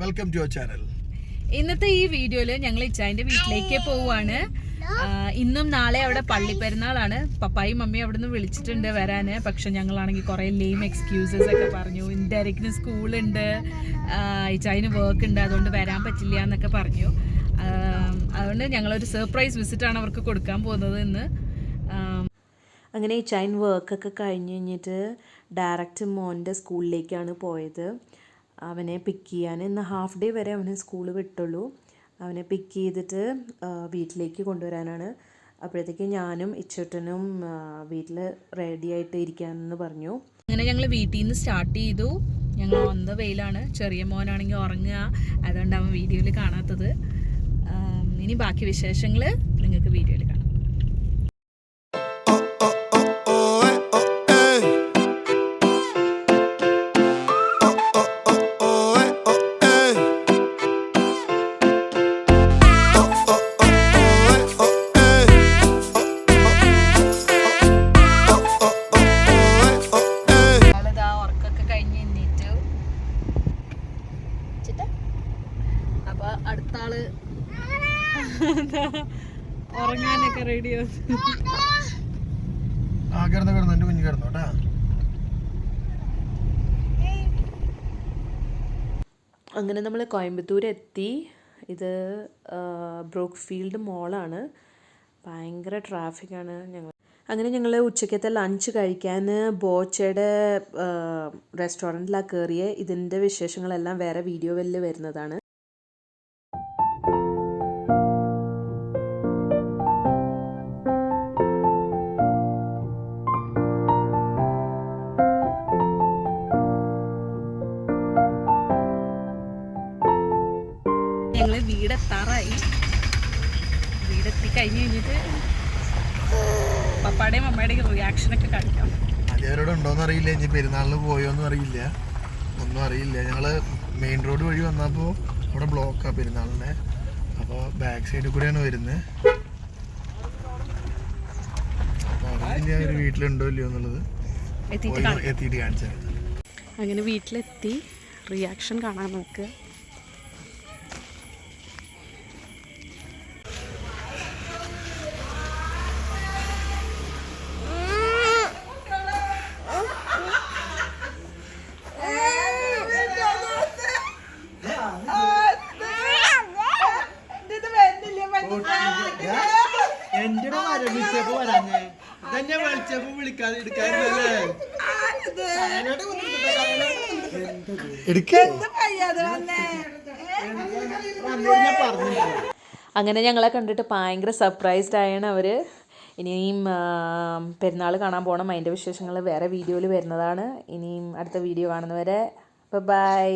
Welcome to our channel. ഇന്നത്തെ ഈ വീഡിയോയില് ഞങ്ങൾ ഇച്ചായന്റെ വീട്ടിലേക്ക് പോവാണ്. ഇന്നും നാളെ അവിടെ പള്ളിപ്പെരുന്നാളാണ്. പപ്പായും മമ്മിയും അവിടെ നിന്ന് വിളിച്ചിട്ടുണ്ട് വരാന്. പക്ഷെ ഞങ്ങളാണെങ്കിൽ കുറെ ലെയിം എക്സ്ക്യൂസസ് ഒക്കെ പറഞ്ഞു. ഡയറക്റ്റിന് സ്കൂളുണ്ട്, ഇച്ചായന് വർക്ക് ഉണ്ട്, അതുകൊണ്ട് വരാൻ പറ്റില്ല എന്നൊക്കെ പറഞ്ഞു. അതുകൊണ്ട് ഞങ്ങളൊരു സർപ്രൈസ് വിസിറ്റാണ് അവർക്ക് കൊടുക്കാൻ പോകുന്നത് ഇന്ന്. അങ്ങനെ ഇച്ചായൻ വർക്കൊക്കെ കഴിഞ്ഞിട്ട് ഡയറക്റ്റ് മോൻ്റെ സ്കൂളിലേക്കാണ് പോയത്. അവനെ പിക്ക് ചെയ്യാൻ ഇന്ന് ഹാഫ് ഡേ വരെ അവനെ സ്കൂൾ വിട്ടുള്ളൂ. അവനെ പിക്ക് ചെയ്തിട്ട് വീട്ടിലേക്ക് കൊണ്ടുവരാനാണ്. അപ്പോഴത്തേക്ക് ഞാനും ഇച്ചോട്ടനും വീട്ടിൽ റെഡി ആയിട്ട് ഇരിക്കാമെന്ന് പറഞ്ഞു. അങ്ങനെ ഞങ്ങൾ വീട്ടിൽ നിന്ന് സ്റ്റാർട്ട് ചെയ്തു. ഞങ്ങൾ വന്ന വെയിലാണ്. ചെറിയ മോനാണെങ്കിൽ ഉറങ്ങുക, അതുകൊണ്ട് അവൻ വീഡിയോയിൽ കാണാത്തത്. ഇനി ബാക്കി വിശേഷങ്ങൾ നിങ്ങൾക്ക് വീഡിയോയിൽ കാണാം. അപ്പൊ അടുത്ത ആള് ഉറങ്ങാനൊക്കെ റെഡിയോ. എന്റെ കുഞ്ഞു കിടന്നോട്ടാ. അങ്ങനെ നമ്മൾ കോയമ്പത്തൂർ എത്തി. ഇത് ബ്രൂക്ക്ഫീൽഡ് മോളാണ്. ഭയങ്കര ട്രാഫിക്കാണ്. അങ്ങനെ ഞങ്ങൾ ഉച്ചക്കത്തെ ലഞ്ച് കഴിക്കാൻ ബോച്ചയുടെ റെസ്റ്റോറൻറ്റിലാണ് കയറിയത്. ഇതിൻ്റെ വിശേഷങ്ങളെല്ലാം വേറെ വീഡിയോയിൽ വരുന്നതാണ്. ഞങ്ങൾ വീടെത്താറായി. വീടെത്തി കഴിഞ്ഞിട്ട് പപ്പാടേയും അമ്മയുടെയും റിയാക്ഷനൊക്കെ കാണിക്കാം. അതേവരോട് ഉണ്ടോന്ന് അറിയില്ല, ഇനി പെരുന്നാളിന് പോയോന്നും അറിയില്ല, ഒന്നും അറിയില്ല. ഞങ്ങള് മെയിൻ റോഡ് വഴി വന്നപ്പോൾ അവിടെ ബ്ലോക്കാ പെരുന്നാളിനെ. അപ്പോൾ ബാക്ക് സൈഡിൽ കൂടെയാണ് വരുന്നത്. അപ്പോൾ അറിയില്ല ഒരു വീട്ടിലുണ്ടോ ഇല്ലയോ എന്നുള്ളത്. എത്തിയിട്ട് കാണിച്ചാൽ അങ്ങനെ വീട്ടിലെത്തി റിയാക്ഷൻ കാണാൻ നോക്ക്. അങ്ങനെ ഞങ്ങളെ കണ്ടിട്ട് ഭയങ്കര സർപ്രൈസ്ഡ് ആയാണ് അവർ. ഇനിയും പെരുന്നാൾ കാണാൻ പോകണം. അതിൻ്റെ വിശേഷങ്ങൾ വേറെ വീഡിയോയിൽ വരുന്നതാണ്. ഇനിയും അടുത്ത വീഡിയോ കാണുന്നവരെ ബൈ.